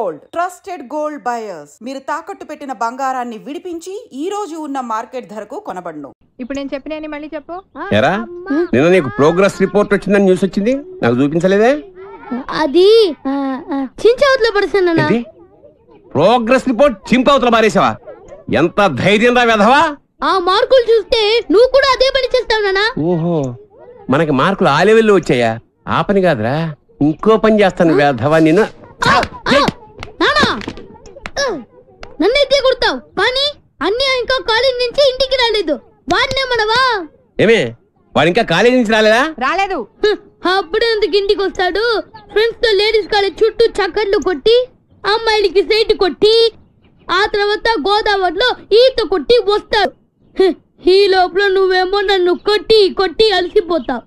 Gold, trusted gold buyers. మీరు తాకట్టు పెట్టిన బంగారాన్ని విడిపించి ఈ రోజు ఉన్న మార్కెట్ ధరకు కొనబడును. ఇప్పుడు నేను చెప్పిన మళ్ళీ చెప్పు. ఎరా నిన్న నీకు ప్రోగ్రెస్ రిపోర్ట్ వచ్చిందని న్యూస్ వచ్చింది, నాకు చూపించలేదే? అది చించవతలో పడుతున్నా. ప్రోగ్రెస్ రిపోర్ట్ చింపవతల మారేసావా? ఎంత ధైర్యం రా వెధవా! ఆ మార్కులు చూస్తే నువ్వు కూడా అదే పని చేస్తావు నాన్న. ఓహో, మనకి మార్కులు ఆ లెవెల్లో వచ్చాయా? ఆ పని కాదురా, ఇంకో పని చేస్తాను వెధవా నిన్ను. నన్నైతే కొడతావు కానీ అన్నీ ఇంకా కాలేజ్ నుంచి ఇంటికి రాలేదు. వాడినే మనవా? ఏమే వాడు ఇంకా కాలేజీ నుంచి రాలేదా? రాలేదు. అప్పుడే ఎందుకు ఇంటికి వస్తాడు? ఫ్రెండ్స్ తో లేడీస్ కాలేజ్ చుట్టూ చక్కర్లు కొట్టి, అమ్మాయిలకి సైట్ కొట్టి, ఆ తర్వాత గోదావరిలో ఈత కొట్టి వస్తాడు. ఈ లోపల నువ్వేమో నన్ను కొట్టి కొట్టి అలసిపోతావు.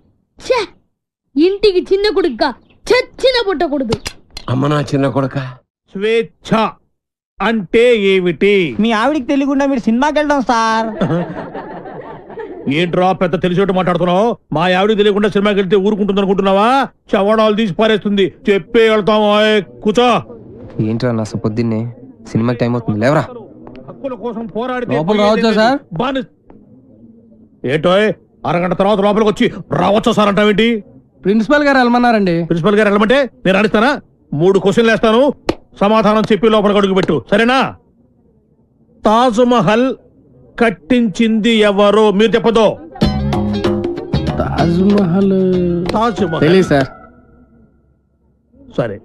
ఇంటికి చిన్న కొడుగ్గా చచ్చిన పుట్టకూడదు. అమ్మ నా చిన్న కొడుక. స్వేచ్ఛ అంటే ఏమిటి? మీ ఆవిడికి తెలియకుండా మీరు సినిమాకి వెళ్దాం సార్. ఏంట్రా పెద్ద తెలిసేట్టు మాట్లాడుతున్నావు? మా ఆవిడికి తెలియకుండా సినిమాకి వెళ్తే ఊరుకుంటుంది అనుకుంటున్నావా? చవడాలు తీసి పారేస్తుంది. చెప్పే వెళ్తాము. కూర్చో. ఏంట్రా నా పొద్దున్నే సినిమాకి టైం అవుతుంది, లేవరా. హక్కుల కోసం పోరాడితే రావచ్చా సార్? ఏంటో అరగంట తర్వాత లోపలికి వచ్చి రావచ్చా సార్ అంటావేంటి? ప్రిన్సిపల్ గారు వెళ్ళమన్నారండి. ప్రిన్సిపల్ గారు వెళ్ళమంటే నేను అడుగుతానా? 3 క్వశ్చన్లు వేస్తాను, సమాధానం చెప్పి లోపలికి అడుగు పెట్టు, సరేనా? తాజ్ మహల్ కట్టించింది ఎవరు? మీరు చెప్పదు. తాజ్ మహల్ సార్. సరే,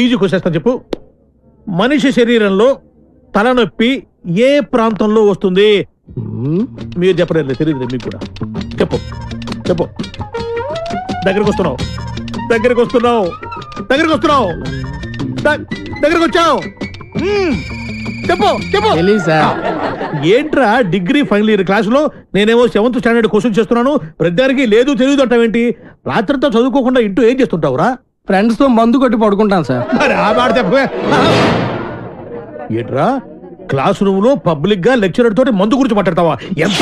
ఈజీ క్వశ్చన్ చెప్పు. మనిషి శరీరంలో తలనొప్పి ఏ ప్రాంతంలో వస్తుంది? మీరు చెప్పలేదు, తెలియదు మీకు కూడా. చెప్పు చెప్పు. దగ్గరికి వస్తున్నావు, దగ్గరికి వస్తున్నావు, దగ్గరికి వస్తున్నావు, దగ్గరికి వచ్చావు. చెప్పు చెప్పు. ఏంట్రా డిగ్రీ ఫైనల్ ఇయర్ క్లాసులో నేనేమో 7th స్టాండర్డ్ క్వశ్చన్ చేస్తున్నాను, ప్రతిదానికి లేదు తెలియదు అంటావేంటి? రాత్రితో చదువుకోకుండా ఇంటూ ఏం చేస్తుంటావురా? ఫ్రెండ్స్ తో మందు కొట్టి పడుకుంటాను సార్. మరి ఆ మాట చెప్పే. ఏంట్రా క్లాస్ రూమ్ లో పబ్లిక్ గా లెక్చరర్ తోటి మందు గురించి మాట్లాడతావా? ఎంత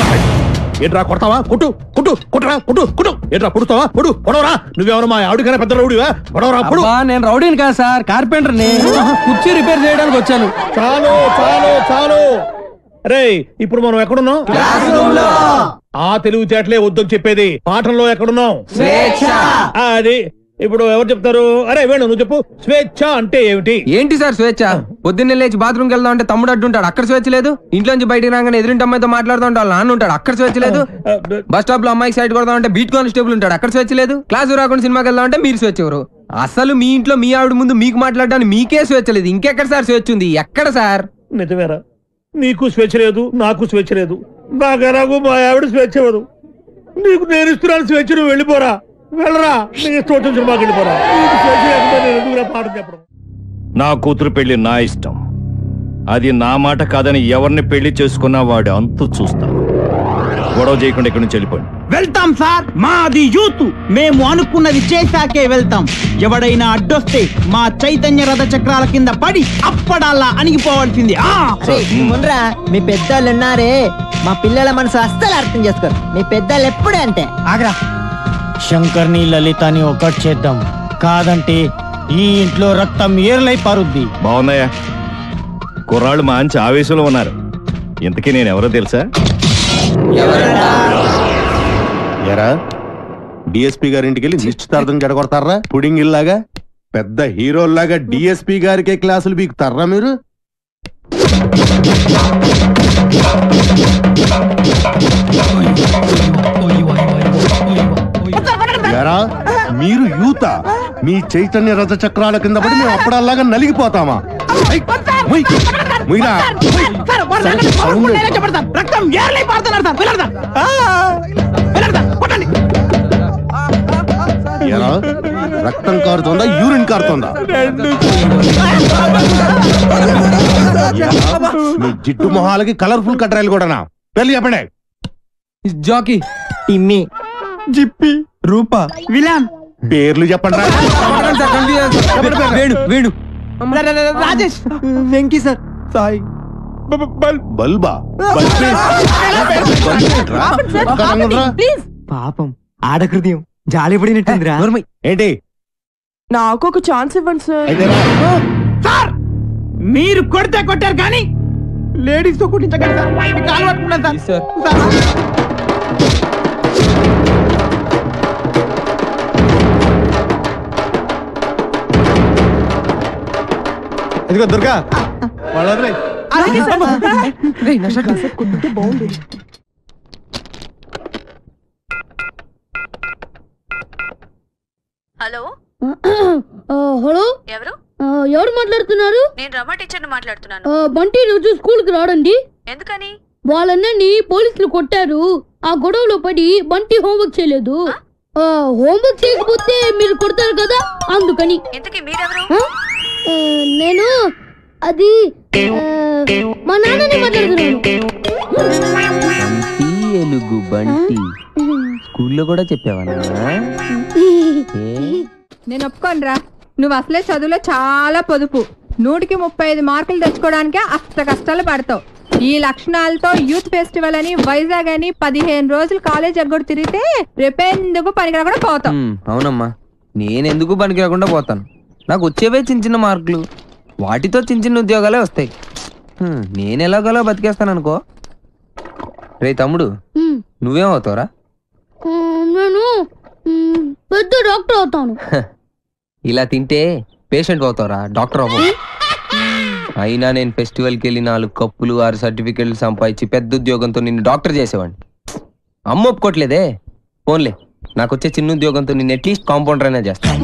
ఏంట్రా కొడతావా? కొట్టు కొట్టు కొట్టరా కొట్టు కొట్టు. ఏంట్రా పొడుస్తావా? పొడు పొడవరా. నువ్వేమన్నా మా ఆవిడకైనా పెద్ద రౌడీవా? పొడవరా పొడు. నేను రౌడీని కాదు సార్, కార్పెంటర్ ని. కుర్చీ రిపేర్ చేయడానికి వచ్చాను. చాలు చాలు చాలు. అరే ఇప్పుడు మనం ఎక్కడున్నాం? ఆ తెలివితేటలే వద్దని చెప్పేది. పాఠంలో ఎక్కడున్నాం? అది ఇప్పుడు ఎవరు చెప్తారు? అరే వేణు నువ్వు చెప్పు. స్వేచ్ఛ అంటే ఏమిటి? ఏంటి సార్ స్వేచ్ఛ? పొద్దున్నే లేచి బాత్రూమ్కి వెళ్దాం అంటే తమ్ముడు అడ్డుంటాడు, అక్కడ స్వేచ్ఛ లేదు. ఇంట్లోంచి బయటికి రాగానే ఎదురింటి అమ్మాయితో మాట్లాడుతూ ఉంటాడు, నాన్న ఉంటాడు, అక్కడ స్వేచ్ఛ లేదు. బస్ స్టాప్ లో అమ్మాయికి సైడ్ కొడదాం అంటే బీట్ కానిస్టేబుల్ ఉంటాడు, అక్కడ స్వేచ్ఛ లేదు. క్లాసు రాకుండా సినిమాకి వెళ్దాం అంటే మీరు స్వేచ్ఛ ఎవరు? అసలు మీ ఇంట్లో మీ ఆవిడ ముందు మీకు మాట్లాడడానికి మీకే స్వేచ్ఛ లేదు, ఇంకెక్కడ సార్ స్వేచ్ఛ ఉంది? ఎక్కడ సార్? నిజమేరా, నీకు స్వేచ్ఛ లేదు, నాకు స్వేచ్ఛ లేదు. నాకు మా ఆవిడ స్వేచ్ఛ ఇవ్వదు. నీకు నేను ఇస్తున్నాను స్వేచ్ఛ, నువ్వు వెళ్ళిపోరా, వెళ్ళరా. నీకు ఇష్టం వచ్చిన సినిమాకి వెళ్ళిపోరా. పాఠం చెప్పడం. నా కూతురు పెళ్లి నా ఇష్టం, అది నా మాట కాదని ఎవరిని పెళ్లి చేసుకున్నా వాడు అంతు చూస్తాను. గొడవ చేయకుండా ఇక్కడి నుంచి వెళ్ళిపోండి. వెళ్తాం సార్, మాది యూత్, మేము అనుకున్నది చేశాకే వెళ్తాం. ఎవడైనా అడ్డొస్తే మా చైతన్య రథ చక్రాల కింద పడి అప్పడాలా అణిగిపోవాల్సింది. మీ పెద్దోళ్ళు ఉన్నారే, మా పిల్లల మనసు అస్సలు అర్థం చేసుకోరు. మీ పెద్దలు ఎప్పుడే అంటే ఆగ్రా. శంకర్ని లలితని ఒకటి చేద్దాం, కాదంటే ఈ ఇంట్లో రక్తం ఏర్లై పారుద్ది. బాగున్నాయా? కుర్రాళ్ళు మంచి ఆవేశంలో ఉన్నారు. ఇంతకీ నేను ఎవరో తెలుసా? ఎరా డిఎస్పీ గారింటికి వెళ్ళి నిశ్చితార్థం జడగొడతారా? పుడింగ్ ఇల్లాగా పెద్ద హీరోల్లాగా డిఎస్పీ గారికే క్లాసులు బీకుతారా మీరు? ఎరా మీరు యూత, మీ చైతన్య రథ చక్రాల కింద పడి మేము అప్పుడల్లాగా నలిగిపోతామా? ఎరా రక్తం కారుతోందా, యూరిన్ కారుతోందా? మీ జిడ్డు మొహాలకి కలర్ఫుల్ కట్రాయలు కూడానా? పెళ్లి చెప్పండి. జాకీ, టిమ్మి, జిప్పి, రూపా, విలాన్ పేర్లు చెప్పండి. వేణు, వేణు, రాజేష్, వెంకీ సార్, సాయి, బల్బా. పాపం ఆడకృత్యం జాలి పడినట్టుందిరా. ఏంటి? నాకు ఒక ఛాన్స్ ఇవ్వండి సార్. అయితే మీరు కొడితే కొట్టారు కానీ లేడీస్ తో కుట్టించగలరు సార్. మీ కాలు పట్టుకున్నాను సార్. ఇదిగో దుర్గా వాళ్ళ హలో హలో, ఎవరు? ఎవరు మాట్లాడుతున్నారు? నేను రమ టీచర్ని మాట్లాడుతున్నాను. బంటి రోజు స్కూల్ కి రాడండి. ఎందుకని? వాళ్ళన్నని పోలీసులు కొట్టారు. ఆ గొడవలో పడి బంటి హోంవర్క్ చేయలేదు. హోంవర్క్ చేయకపోతే మీరు కొడతారు కదా, అందుకని. ఇంతకీ మీరెవరు? నేను అది మా నాన్నని మాట్లాడుతున్నాను. ఎలుగు బంటి స్కూల్లో కూడా చెప్పావా? నేను ఒప్పుకోనరా, నువ్వు అసలే చదువులో చాలా పొదుపు. 100కి 35 మార్కులు తెచ్చుకోవడానికే అష్ట కష్టాలు పడతావు. ఈ లక్షణాలతో యూత్ ఫెస్టివల్ అని వైజాగ్ అని 15 రోజులు కాలేజ్ ఎగ్గొడు తిరిగితే రేపెందుకు పనికిరా కూడా పోతావు. అవునమ్మా, నేనెందుకు పనికి రాకుండా పోతాను. నాకు వచ్చేవే చిన్న చిన్న మార్కులు, వాటితో చిన్న చిన్న ఉద్యోగాలే వస్తాయి. నేను ఎలాగోలా బతికేస్తాను అనుకో. రే తమ్ముడు, నువ్వేమవుతావురా? నేను పెద్ద డాక్టర్ అవుతాను. ఇలా తింటే పేషెంట్ అవుతారా, డాక్టర్ అవ్వవు. అయినా నేను ఫెస్టివల్కి వెళ్ళి 4 కప్పులు 6 సర్టిఫికెట్లు సంపాదించి పెద్ద ఉద్యోగంతో నిన్ను డాక్టర్ చేసేవాడిని. అమ్మ ఒప్పుకోట్లేదే. ఫోన్లే, నాకు వచ్చే చిన్న ఉద్యోగంతో నిన్ను అట్లీస్ట్ కాంపౌండర్ అయినా చేస్తాను.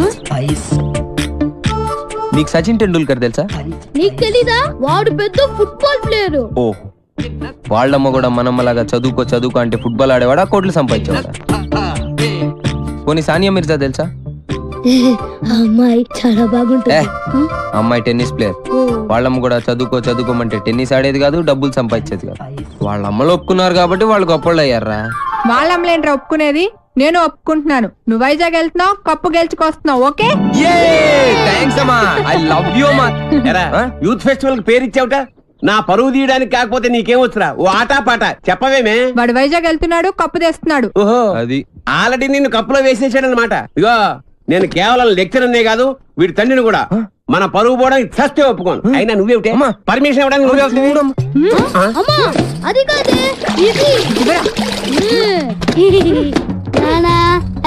నీకు సచిన్ టెండూల్కర్ తెలుసా? నీకు తెలీదా? వాడు పెద్ద ఫుట్బాల్ ప్లేయర్. ఓ, వాళ్ళమ్మ కూడా మనమ్మలాగా చదువుకో అంటే ఫుట్బాల్ ఆడేవాడా, కోట్లు సంపాదించేవాడా? పోనీ సానియా మిర్జా తెలుసా? అమ్మాయి చాలా బాగుంటుంది. అమ్మాయి టెన్నిస్ ప్లేయర్. వాళ్ళమ్మ కూడా చదువుకోమంటే టెన్నిస్ ఆడేది కాదు, డబ్బులు సంపాదించేది కాదు. వాళ్ళ అమ్మలు ఒప్పుకున్నారు కాబట్టి వాళ్ళు గొప్పళ్ళు అయ్యారా. వాళ్ళమ్మలేంట్రా ఒప్పుకునేది, నేను ఒప్పుకుంటున్నాను. నువ్వు వైజాగ్ వెళ్తున్నావు, కప్పు గెలుచుకొస్తున్నావు. ఓకే, యూత్ ఫెస్టివల్ కి పేరు ఇచ్చావుట. నా పరువు తీయడానికి కాకపోతే నీకేమొచ్చురా? ఓ ఆటా పాట చెప్పవేమే. వాడు వైజాగ్ వెళ్తున్నాడు, కప్పు తెస్తున్నాడు. ఓహో, అది ఆల్రెడీ నిన్ను కప్పులో వేసేసాడు అనమాట. ఇగో, నేను కేవలం లెక్చర్ అనే కాదు, వీడి తండ్రిని కూడా. మన పరువు పోవడానికి చస్తే ఒప్పుకోను. అయినా నువ్వేమిటే పర్మిషన్ ఇవ్వడానికి నువ్వే. అది కాదే, నానా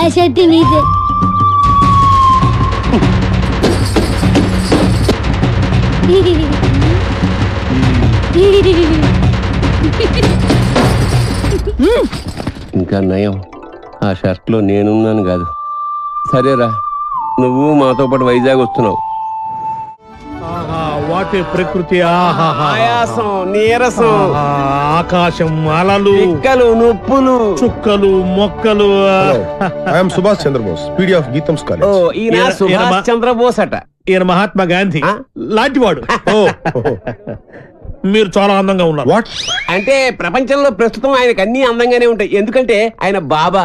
ఆ షర్ట్ నీదే. ఇంకా నయం, ఆ షర్ట్ లో నేనున్నాను కాదు. సరేరా, నువ్వు మాతో పాటు వైజాగ్ వస్తున్నావు. వాటి ప్రకృతి, ఆయాసం, నీరసం, ఆకాశం, అలలు, పిక్కలు, నొప్పులు, చుక్కలు, మొక్కలు. I'm Subhash Chandrabose, PD of GITAM's college. ఈయన సుభాష్ చంద్రబోస్ అట. ఈయన మహాత్మా గాంధీ లాంటివాడు. మీరు చాలా అందంగా ఉన్నారు. వాట్ అంటే ప్రపంచంలో ప్రస్తుతం ఆయనకు అన్ని అందంగానే ఉంటాయి. ఎందుకంటే ఆయన బాబా.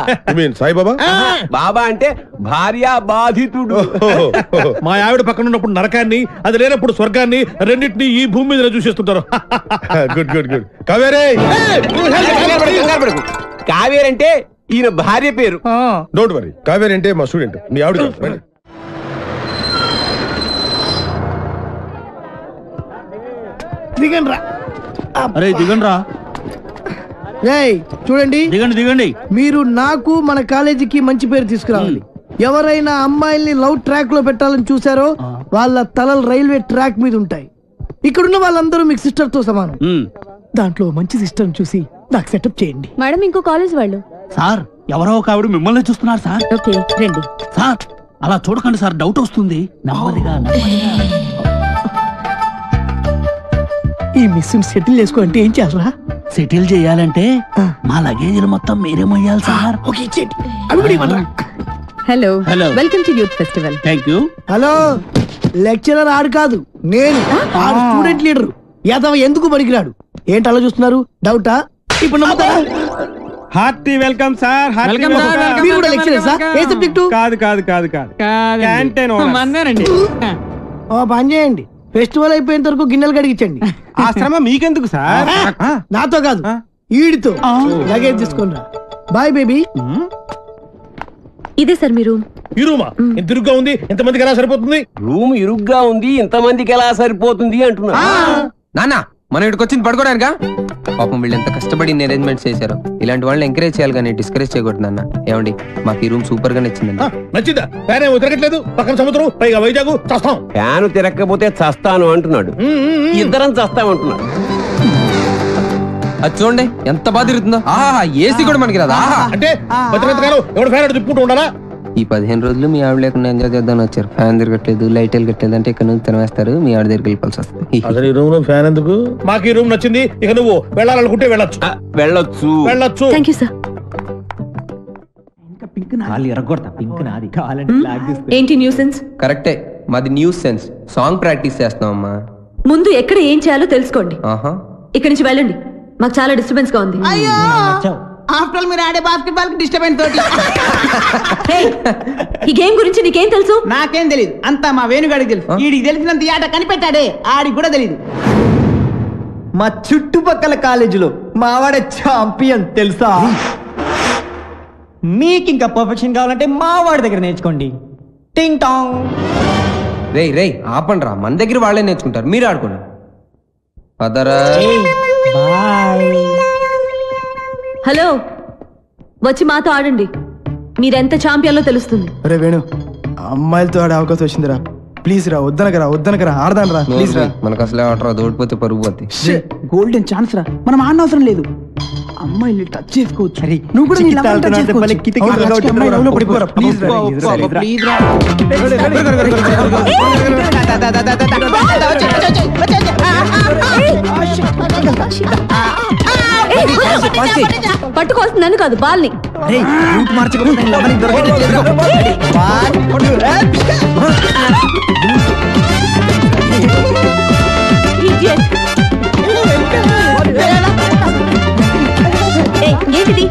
సాయిబాబా? బాబా అంటే భార్య బాధితుడు. మా ఆవిడ పక్కన ఉన్నప్పుడు నరకాన్ని, అది లేనప్పుడు స్వర్గాన్ని, రెండింటినీ ఈ భూమి మీద చూసేస్తుంటారు. Good good good. కావేరే, కావేరి అంటే ఈయన భార్య పేరు. డోంట్ వరీ, కావేరి అంటే మా స్టూడెంట్, మీ ఆవిడ. దిగండి రా. అరే దిగండి రా. చూడండి, దిగండి. మీరు నాకు మన కాలేజీకి మంచి పేరు తీసుకురావాలి. ఎవరైనా అమ్మాయిల్ని లవ్ ట్రాక్ లో పెట్టాలని చూసారో వాళ్ళ తలలు రైల్వే ట్రాక్ మీద ఉంటాయి. ఇక్కడున్న వాళ్ళందరూ మీకు సిస్టర్ తో సమానం. దాంట్లో మంచి సిస్టర్ చూసి నాకు సెటప్ చేయండి. మేడం, ఇంకో కాలేజ్ వాళ్ళు. సార్, ఎవరో ఒక ఆవిడ మిమ్మల్ని చూస్తున్నారు సార్. ఓకే, రండి. సార్, అలా చూడకండి సార్, డౌట్ వస్తుంది. నెమ్మదిగా. ఈ మిస్ సెటిల్ చేసుకో అంటే ఏం చేయాలరా? సెటిల్ చేయాలంటే మా లగేజ్ మొత్తం మీరే మొయ్యాలి sir. Hello, welcome to youth festival. Thank you. Hello, lecturer ఆడు కాదు, నేను స్టూడెంట్ లీడర్. యాదవ ఎందుకు పనికిరాడు? ఏంటి అలా చూస్తున్నారు? డౌటా? ఇప్పుడు నమ్ముతారా? Hearty welcome sir. మీరు కూడా లెక్చరర్ సార్? ఏ సబ్జెక్టు? కాదు. క్యాంటీన్ ఓ పని చేయండి, ఫెస్టివల్ అయిపోయేంత వరకు గిన్నెలు కడిగించండి. ఆ శ్రమ మీకెందుకు సార్? నాతో కాదు, ఈడితో. లగేజ్ తీసుకుని రా. Boy baby. ఇదే సార్ మీ రూమ్. ఈ రూమా ఇంత ఇరుగ్గా ఉంది, ఇంతమందికి ఎలా సరిపోతుంది? రూమ్ ఇరుగ్గా ఉంది, ఇంతమందికి ఎలా సరిపోతుంది అంటున్నా. నాన్న మనం ఇక్కడికి వచ్చింది పడుకోవడానికా? పాపం వీళ్ళు ఎంత కష్టపడి అరేంజ్మెంట్స్ చేశారు. ఇలాంటి వాళ్ళని ఎంకరేజ్ చేయాలి కానీ డిస్కరేజ్ చేయకూడదు నాన్న. ఏమండి మాకు ఈ రూమ్ సూపర్ గా నచ్చిందండి. నచ్చిందా? ఫ్యాన్ ఏమో తిరగట్లేదు, పక్కన సముద్రం, పైగా వైజాగ్, చస్తాం. ఫ్యాన్ తిరగకపోతే చస్తాను అంటున్నాడు, ఇద్దరం చస్తామంటున్నాడు. అది చూడండి ఎంత బాగా తిరుగుతుందో. ఆహా ఏసీ కూడా మనకి రాదా? అంటే ఎవడు ఫ్యాన్ తిప్పుకుంటూ ఉండాలా? ఈ 15 రోజులు మీ ఆవిడ లేకుండా ఎంజాయ్ చేద్దామని వచ్చారు. ఫ్యాన్ తిరగట్లేదు, లైట్ వెళ్ళట్లేదు అంటే ఇక్కడ నుంచి తినవేస్తారు, మీ ఆవిడ దగ్గరికి వెళ్ళిపోవాల్సి వస్తుంది. అసలు ఈ రూమ్ లో ఫ్యాన్ ఎందుకు? మాకు ఈ రూమ్ నచ్చింది, ఇక నువ్వు వెళ్ళాలనుకుంటే వెళ్ళొచ్చు. వెళ్ళొచ్చు వెళ్ళొచ్చు. Thank you sir. ఏంటి న్యూసెన్స్? కరెక్టే, మాది న్యూస్ సెన్స్. సాంగ్ ప్రాక్టీస్ చేస్తున్నాం అమ్మా. ముందు ఎక్కడ ఏం చేయాలో తెలుసుకోండి. ఆహా ఇక్కడి నుంచి వెళ్ళండి, మాకు చాలా డిస్టర్బెన్స్ గా ఉంది. ఆఫ్టర్ మీరు ఆడే బాస్కెట్బాల్ కి డిస్టర్బెన్స్ తోటి. ఈ గేమ్ గురించి నీకేం తెలుసు? నాకేం తెలియదు, అంతా మా వేణుగాడికి తెలుసు. వీడికి తెలిసినంత ఈ ఆట కనిపెట్టాడే, ఆడికి కూడా తెలియదు. మా చుట్టుపక్కల కాలేజీలో మావాడే ఛాంపియన్ తెలుసా? మీకు ఇంకా పర్ఫెక్షన్ కావాలంటే మావాడి దగ్గర నేర్చుకోండి. టింగ్ టాంగ్. రేయ్ రేయ్ ఆపండి రా, మన దగ్గర వాళ్ళే నేర్చుకుంటారు, మీరు ఆడుకోండి. పదరా. హలో, వచ్చి మాతో ఆడండి, మీరెంత ఛాంపియన్లో తెలుస్తుంది. అరే వేణు, అమ్మాయిలతో ఆడే అవకాశం వచ్చిందిరా, ప్లీజ్ రా, వద్దనకరా ఆడదాను రా, ప్లీజ్ రా. మనకు అసలే ఆటరా, ఓడిపోతే పరుగు పోతే. గోల్డెన్ ఛాన్స్ రా, మనం ఆడనవసరం లేదు, అమ్మాయిల్ని టచ్ చేసుకోవచ్చు. నువ్వు కూడా నీ లవర్ టచ్ చేసుకోవచ్చు. అమ్మాయి లవ్లో పడిపోరా, ప్లీజ్ రా, ప్లీజ్ రా. పట్టుకోవాల్సిందని కాదు, బాల్ని. ఏంటిది?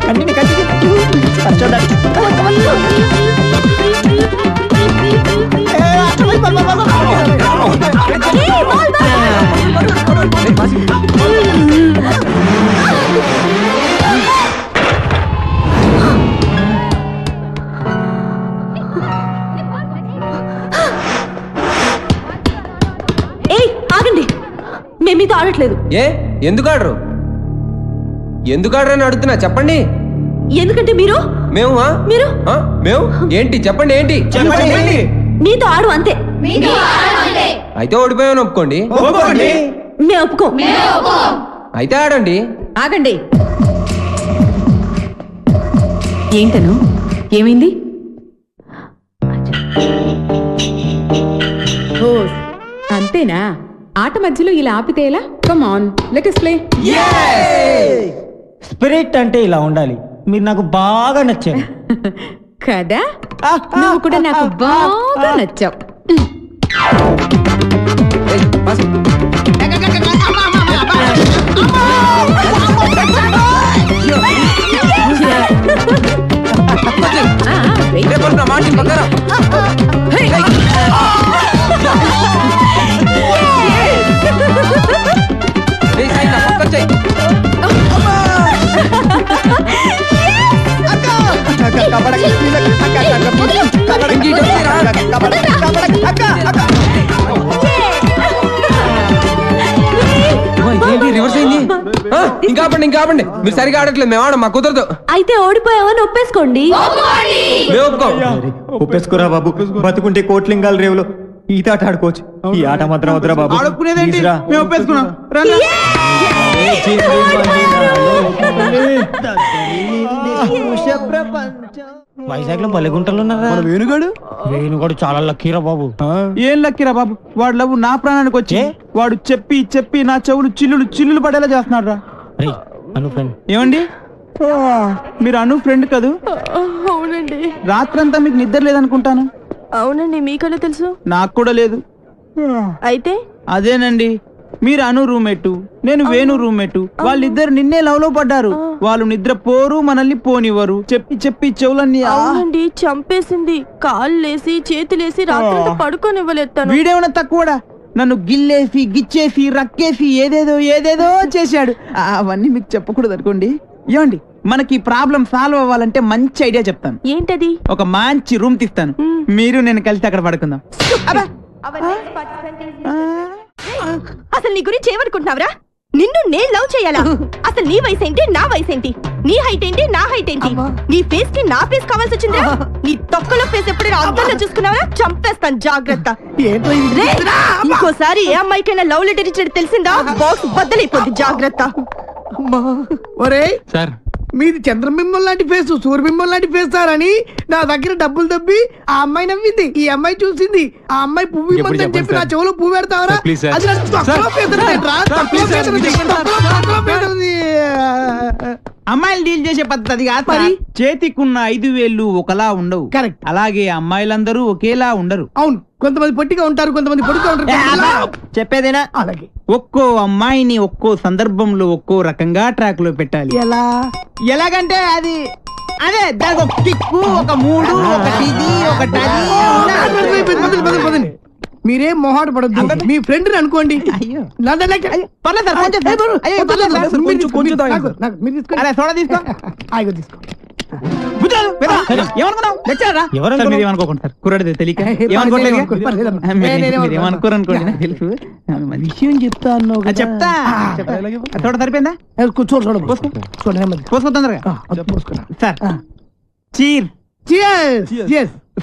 ఆగండి, మేము మీతో ఆడట్లేదు. ఏ ఎందుకు ఆడరు? ఎందుకు ఆడరని అడుగుతున్నా, చెప్పండి. ఎందుకంటే మీరు మేము ఏంటి చెప్పండి, ఏంటి మీతో ఆడు అంతే. అయితే ఓడిపోయామని ఒప్పుకోండి. మేము ఒప్పుకో. అయితే ఆడండి. ఆగండి. ఏంటను, ఏమైంది? అంతేనా? ఆట మధ్యలో ఇలా ఆపితే ఎలా? Come on, let us play. Spirit అంటే ఇలా ఉండాలి. మీరు నాకు బాగా నచ్చారు కదా, నువ్వు కూడా నాకు బాగా నచ్చావు. ఇంకా ఆపండి, మీరు సరిగా ఆడట్లేదు, మేము ఆడం, మా కుదరదు. అయితే ఓడిపోయావని ఒప్పేసుకోండి. ఒప్పేసుకోరా బాబు, బతుకుంటే కోట్లింగాల రేవులో ఈత ఆట ఆడుకోవచ్చు. ఈ ఆట మాత్రం వద్దురా బాబు. వైజాగ్ లో బలిగుంటలు ఉన్నారా? వేణుగాడు చాలా లక్కీరా బాబు. ఏం లక్కీరా బాబు, వాడు లవ్ నా ప్రాణానికి వచ్చి వాడు చెప్పి చెప్పి నా చెవులు చిల్లులు పడేలా చేస్తున్నాడు రా. ఏమండి, మీరు అను ఫ్రెండ్ కదూ? అవునండి. రాత్రంతా మీకు నిద్ర లేదనుకుంటాను. అవునండి, మీకన్నా తెలుసు? నాకు కూడా లేదు. అయితే అదేనండి, మీరు అను రూమ్మేటు, నేను వేణు రూమ్మేటు. వాళ్ళిద్దరు నిన్నే లవ్ లో పడ్డారు. వాళ్ళు నిద్ర పోరు, మనల్ని పోనివ్వరు. చెప్పి చెప్పి చెవులన్నీ అవునండి చంపేసింది. కాళ్ళేసి చేతులేసి రాత్రంతా పడుకోనివ్వలేదు. వీడేమన్నా తక్కువడా? నన్ను గిల్లేసి గిచ్చేసి రక్కేసి ఏదేదో చేశాడు. అవన్నీ మీకు చెప్పకూడదు అనుకోండి. ఏమండి, మనకి ప్రాబ్లం సాల్వ్ అవ్వాలంటే మంచి ఐడియా చెప్తాను. ఏంటది? ఒక మంచి రూమ్ తీస్తాను, మీరు నేను కలిసి అక్కడ పడుకుందాం. అసలు నీ గురించి ఏమనుకుంటున్నావురా? నిన్ను నేను లవ్ చేయాలా? అసలు నీ వయసు ఏంటి, నా వయసు ఏంటి? నీ హైట్ ఏంటి, నా హైట్ ఏంటి? నీ ఫేస్ కి నా ఫేస్ కావాల్సి వచ్చిందా? నీ తొక్కలో ఫేస్ ఎప్పుడైనా అద్దంలో చూసుకున్నావా? చంపేస్తాను, జాగ్రత్త. ఇంకోసారి ఏ అమ్మాయికైనా లవ్ లెటర్ ఇచ్చేది తెలిసిందా? బాక్స్ బద్దలైపోద్ది, జాగ్రత్త. ఒరే సార్, మీది చంద్రబింబం లాంటి ఫేస్, సూర్యబింబం లాంటి ఫేస్ సార్ అని నా దగ్గర డబ్బులు దబ్బి ఆ అమ్మాయి నవ్వింది, ఈ అమ్మాయి చూసింది, ఆ అమ్మాయి పువ్వు ఇవ్వమని చెప్పి నా చెవులో పువ్వు పెడతావరా? అది నా తొక్కలో పేదలేట్రా, తొక్కలో పేదలది, తొక్కలో పేదలది. అమ్మాయిలు డీల్ చేసే పద్ధతి కాదు. చేతికున్న 5 వేళ్ళు ఒకలా ఉండవు. కరెక్ట్. అలాగే అమ్మాయిలందరూ ఒకేలా ఉండరు. అవును, కొంతమంది పొట్టిగా ఉంటారు, కొంతమంది పొడిగా ఉంటారు. చెప్పేదేనా? అలాగే ఒక్కో అమ్మాయిని ఒక్కో సందర్భంలో ఒక్కో రకంగా ట్రాక్ లో పెట్టాలి. ఎలాగంటే అది అదే దానికి ఒక కిక్కు, ఒక మూడు, ఒకటి ఇది, ఒకటి అది. మీరేం మొహాట పడద్దు, మీ ఫ్రెండ్ అనుకోండి. విషయం చెప్తా అన్నావు, చెప్తా. చూడ సరిపోయిందా? పోసుకో తొందరగా సార్. చీర్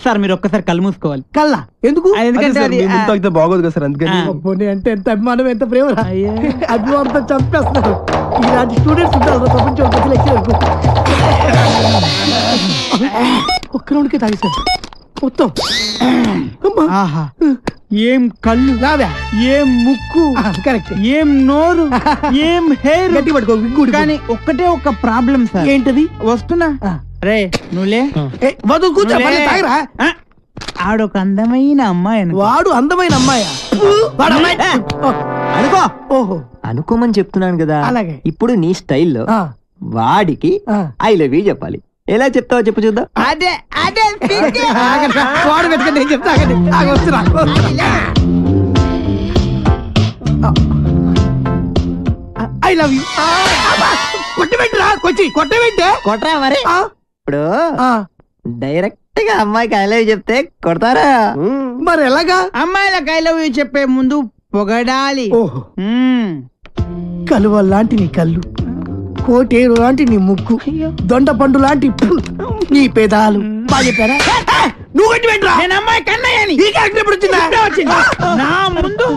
సార్, మీరు ఒక్కసారి కళ్ళు మూసుకోవాలి. కళ్ళ ఎందుకు? ఎందుకంటే అది బాగోదు కదా సార్, అందుకని. అంటే ఎంత అభిమానం, ఎంత ప్రేమ. అభిమానంతో చంపేస్తున్నారు. ఇలాంటి స్టూడెంట్స్ ఉంటారు ప్రపంచం. ఒక్క రౌండ్కే తాగేశారు మొత్తం. ఏం కళ్ళు, ఏం ముక్కు, కరెక్ట్, ఏం నోరు, ఏం హెయిర్. గట్టి పట్టుకో. కానీ ఒక్కటే ఒక ప్రాబ్లం సార్. ఏంటది? వస్తున్నా. రే నువ్వులే, ఆడొక అందమైన అమ్మాయి. వాడు అందమైన అమ్మాయా? అనుకో. ఓహో, అనుకోమని చెప్తున్నాను కదా. అలాగే. ఇప్పుడు నీ స్టైల్లో వాడికి ఐ లవ్ యూ చెప్పాలి. ఎలా చెప్తావో చెప్పు చూద్దాం. అదే అదే వాడు పెట్టుకుని నేను చెప్తా. I love you. కొట్టబెట్టరా, కొట్టబెట్టే కొట్టరా మరి. ఇప్పుడు డైరెక్ట్ గా అమ్మాయికి ఐ లవ్ యూ చెప్తే కొడతారా? మరి ఎలాగా? అమ్మాయిలకు ఐ లవ్ యూ చెప్పే ముందు పొగడాలి. కలువ లాంటి నీ కళ్ళు, కోటేరు లాంటి నీ ముక్కు, దొండ పండు లాంటి నీ పెదాలు. బాగా చెప్పారా? నువ్వు నేను అమ్మాయి కన్నయ్యని. ఈ క్యారెక్టర్ ఎప్పుడు వచ్చిందా? నా ముందు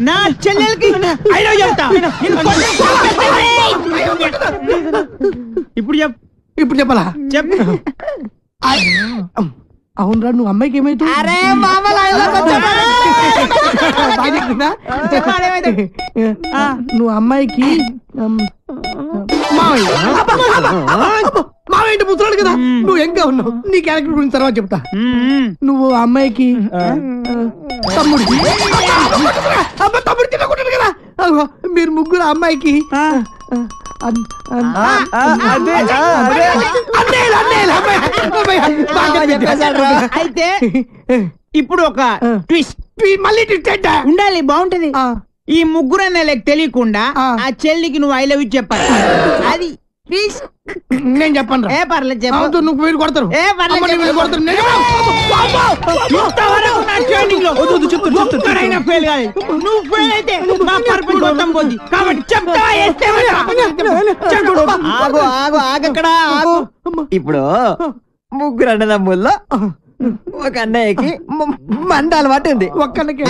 నా చెల్లెలకి ఐ లవ్ యూ చెప్తా. ఇప్పుడు చెప్పాలా? చెప్పు. అవునరా, నువ్వు అమ్మాయికి ఏమైతే నువ్వు అమ్మాయికి మావేంటి ముసలాడు కదా, నువ్వు ఎంగా ఉన్నావు. నీ క్యారెక్టర్ గురించి తర్వాత చెప్తా. నువ్వు అమ్మాయికి తమ్ముడు తినకుంటాడు కదా. మీరు ముగ్గురు అమ్మాయికి అయితే ఇప్పుడు ఒక ట్విస్ట్. మళ్ళీ ట్విస్ట్ ఉండాలి, బాగుంటది. ఈ ముగ్గురు అనే తెలియకుండా ఆ చెల్లికి నువ్వు ఐ లవ్ యూ చెప్పాలి. అది నేను చెప్పను. ఏ పర్లేదు చెప్పు. నువ్వు వీళ్ళు కొడతారు. ఏ పర్లేదు నువ్వు ఫెయిల్ అయితే నా పర్పస్ మొత్తం పోద్ది. కాబట్టి చెప్తా. ఆగక్కడ. ఇప్పుడు ముగ్గురు అన్నదమ్ముల్లో ఒక అన్నయ్యకి మంద అలవాటు ఉంది. ఒక్కళ్ళకి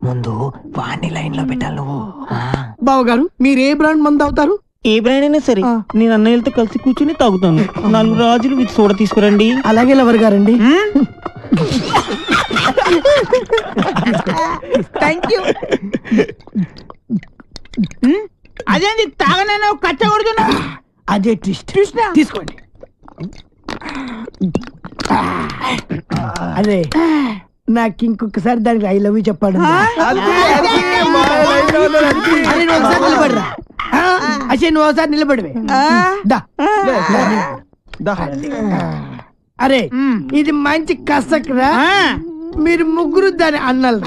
ముందు వాణ్ణి లైన్ లో పెట్టాలి నువ్వు. బావగారు, మీరు ఏ బ్రాండ్ మందు అవుతారు? ఏ బ్రాండ్ అయినా సరే నేను అన్నయ్యలతో కలిసి కూర్చుని తాగుతాను. 4 రాజులు విత్ సోడా తీసుకురండి. అలాగే లవర్ గారండి. Thank you. అదేంటి తాగనైనా కచ్చగొడుతున్నా? అదే ట్విస్ట్. తీసుకోండి. అదే నాకు ఇంకొకసారి దానికి ఐ లవ్ యూ చెప్పాడు. అసలు నువ్వు ఒకసారి నిలబడివే. అరే ఇది మంచి కసక్రా. మీరు ముగ్గురు దాని అన్నలు.